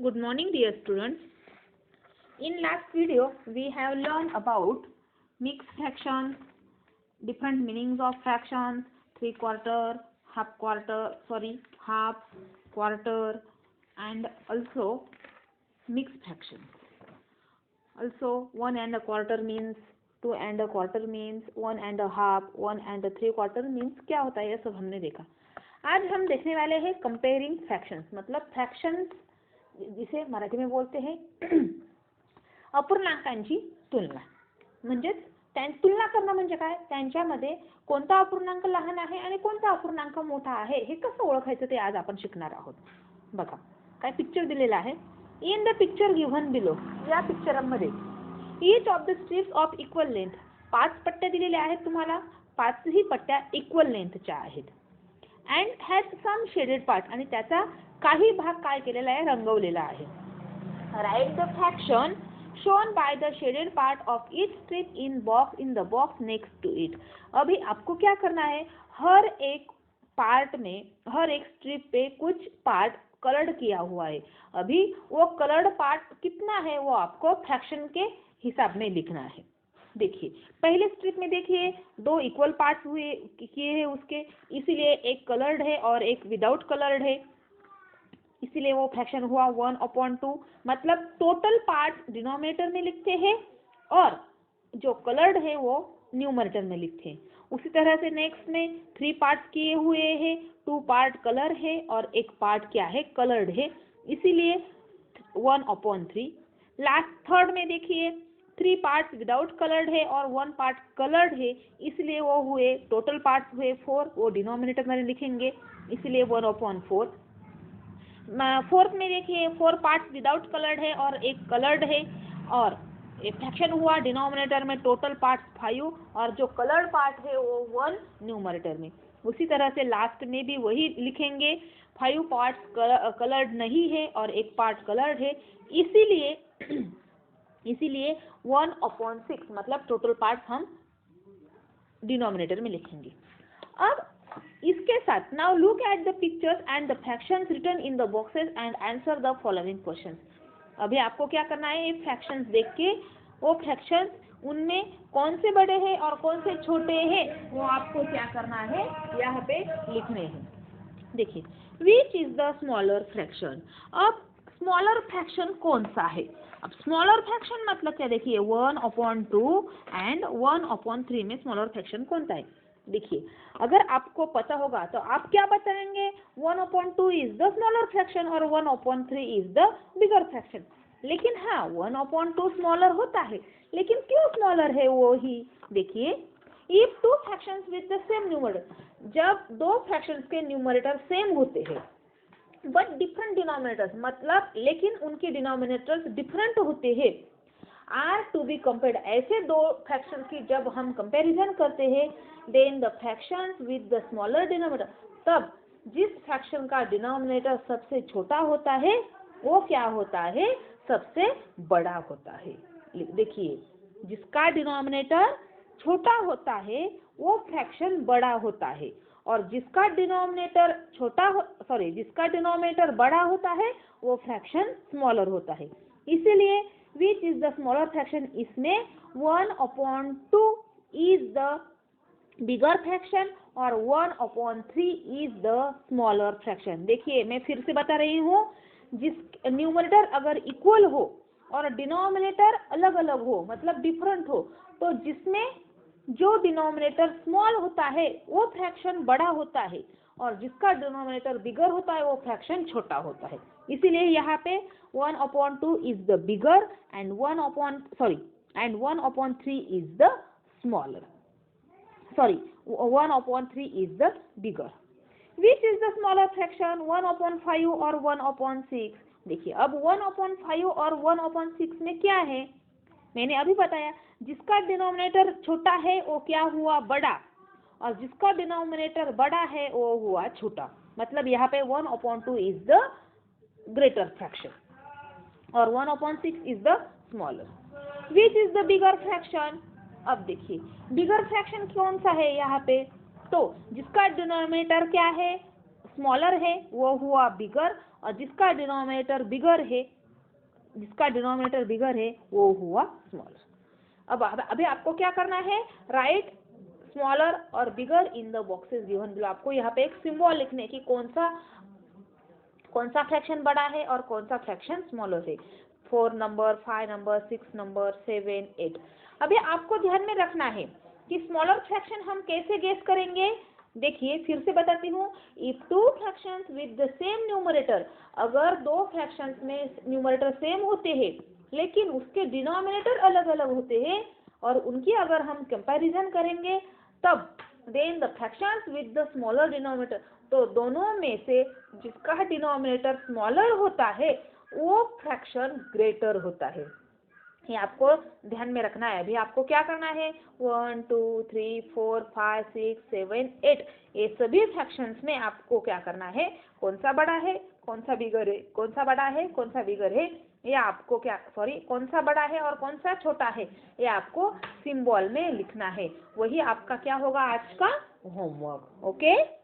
Good morning, dear students. In last video, we have learned about mixed fractions, different meanings of fractions, three-quarter, half, quarter, and also mixed fractions. Also, 1 and a quarter means, 2 and a quarter means, 1 and a half, 1 and a three-quarter means क्या होता है, ये सब हमने देखा. आज हम देखने वाले हैं कंपेयरिंग फ्रॅक्शन्स. मतलब फ्रॅक्शन्स जिसे मराठी में बोलते हैं अपूर्णांकांची तुलना. म्हणजेच तुलना करणं म्हणजे काय, त्यांच्यामध्ये कोणता अपूर्णांक लहान आहे आणि कोणता अपूर्णांक मोठा आहे हे कसं ओळखायचं ते आज आपण शिकणार आहोत. बघा काय पिक्चर दिलेला आहे. In the picture given below, या पिक्चरमध्ये each of the strips of equal length, 5 पट्ट्या दिलेल्या आहेत तुम्हाला. 5ही पट्ट्या इक्वल लेंथच्या आहेत. And has some shaded part, आणि त्याचा काही भाग काय केलेला आहे, रंगवलेला आहे. Write the fraction shown by the shaded part of each strip in the box next to it. अभी आपको क्या करना है, हर एक पार्ट में, हर एक स्ट्रिप पे कुछ पार्ट कलर्ड किया हुआ है. अभी वो कलर्ड पार्ट कितना है वो आपको फ्रैक्शन के हिसाब में लिखना है. देखिए पहले स्ट्रिप में देखिए 2 इक्वल पार्ट्स हुए किए हैं उसके, इसीलिए एक कलर्ड है और एक विदाउट कलर्ड है, इसीलिए वो फ्रैक्शन हुआ 1/2. मतलब टोटल पार्ट डिनोमिनेटर में लिखते हैं और जो कलर्ड है वो न्यूमरेटर में लिखते हैं. उसी तरह से नेक्स्ट में 3 पार्ट्स किए हुए हैं, 2 पार्ट कलर है और 1 पार्ट क्या है, कलर्ड है, इसीलिए 1/3. लास्ट थर्ड में देखिए 3 पार्ट्स विदाउट कलर्ड है और 1 पार्ट कलर्ड है, इसलिए वो हुए टोटल पार्ट्स हुए 4, वो डिनोमिनेटर में लिखेंगे, इसलिए 1/4. फोर्थ में देखिए 4 पार्ट्स विदाउट कलर्ड है और 1 कलर्ड है, और फ्रैक्शन हुआ डिनोमिनेटर में टोटल पार्ट्स 5 और जो कलर्ड पार्ट है वो 1 न्यूमरेटर में. उसी तरह से लास्ट में भी वही लिखेंगे, 5 पार्ट्स कलर्ड नहीं है और 1 पार्ट कलर्ड है, इसीलिए 1/6 मतलब टोटल पार्ट्स हम डिनोमिनेटर में लिखेंगे. अब इसके साथ now look at the pictures and the fractions written in the boxes and answer the following questions. अभी आपको क्या करना है, ये फ्रैक्शंस देख के वो फ्रैक्शंस उनमें कौन से बड़े हैं और कौन से छोटे हैं वो आपको क्या करना है, यहाँ पे लिखने हैं. देखिए which is the smaller fraction. अब स्मॉलर फ्रैक्शन कौन सा है. अब स्मॉलर फ्रैक्शन मतलब क्या, देखिए 1/2 एंड 1/3 में स्मॉलर फ्रैक्शन कौन सा है. देखिए अगर आपको पता होगा तो आप क्या बताएंगे, 1/2 इज द स्मॉलर फ्रैक्शन और 1/3 इज द बिगर फ्रैक्शन. लेकिन हाँ 1/2 स्मॉलर होता है, लेकिन क्यों स्मॉलर है वो ही देखिए. If 2 fractions with the same numerator, जब 2 फ्रैक्शंस के न्यूमरेटर सेम होते हैं बट डिफरेंट डिनोमिनेटर्स, मतलब लेकिन उनके डिनोमिनेटर्स डिफरेंट होते हैं, आर टू बी कंपेयर्ड, ऐसे 2 फ्रैक्शंस की जब हम कंपैरिजन करते हैं, then the fractions with the smaller denominator, तब जिस फ्रैक्शन का डिनोमिनेटर सबसे छोटा होता है वो क्या होता है, सबसे बड़ा होता है. देखिए जिसका डिनोमिनेटर छोटा होता है वो फ्रैक्शन बड़ा होता है, और जिसका डिनोमिनेटर जिसका डिनोमिनेटर बड़ा होता है वो फ्रैक्शन स्मॉलर होता है. इसीलिए which is the smaller fraction, इसमें 1/2 is the bigger fraction और 1/3 is the smaller fraction. देखिए मैं फिर से बता रही हूँ, जिस न्यूमरेटर अगर इक्वल हो और डिनोमिनेटर अलग अलग हो मतलब डिफरेंट हो, तो जिसमें जो डिनोमिनेटर स्मॉल होता है वो फ्रैक्शन बड़ा होता है, और जिसका डिनोमिनेटर बिगर होता है वो फ्रैक्शन छोटा होता है. इसीलिए यहाँ पे 1/2 is the bigger and 1/3 is the smaller. 1/3 is the bigger. Which is the smaller fraction, 1/5 और 1/6. देखिए अब 1/5 और 1/6 में क्या है, मैंने अभी बताया, जिसका डिनोमिनेटर छोटा है वो क्या हुआ, बड़ा, और जिसका डिनोमिनेटर बड़ा है वो हुआ छोटा. मतलब यहाँ पे 1/2 इज द ग्रेटर फ्रैक्शन और 1/6 is the smaller. Which is the bigger fraction. अब देखिए बिगर फ्रैक्शन कौन सा है यहाँ पे, तो जिसका डिनोमिनेटर क्या है, स्मॉलर है वो हुआ बिगर, और जिसका डिनोमिनेटर बिगर है वो हुआ स्मॉलर। अब अभी आपको क्या करना है, राइट स्मॉलर और bigger in the boxes given below. आपको यहाँ पे एक सिंबल लिखने की कौन सा फ्रैक्शन बड़ा है और कौन सा फ्रैक्शन स्मॉलर है। 4 नंबर, 5 नंबर, 6 नंबर, 7, 8। अभी आपको ध्यान में रखना है कि स्मॉलर फ्रैक्शन हम कैसे गेस करेंगे। देखिए फिर से बताती हूँ, if 2 fractions with the same numerator, अगर 2 फ्रैक्शंस में न्यूमरेटर सेम होते हैं लेकिन उसके डिनोमिनेटर अलग अलग होते हैं और उनकी अगर हम कंपैरिजन करेंगे तब then the fractions with the smaller denominator, तो दोनों में से जिसका डिनोमिनेटर स्मॉलर होता है वो फ्रैक्शन ग्रेटर होता है। ये आपको ध्यान में रखना है। अभी आपको क्या करना है, 1 2 3 4 5 6 7 8 ये सभी फ्रैक्शंस में आपको क्या करना है, कौन सा बड़ा है कौन सा बिगर है, कौन सा बड़ा है कौन सा बिगर है, ये आपको कौन सा बड़ा है और कौन सा छोटा है, ये आपको सिंबल में लिखना है। वही आपका क्या होगा आज का होमवर्क। ओके।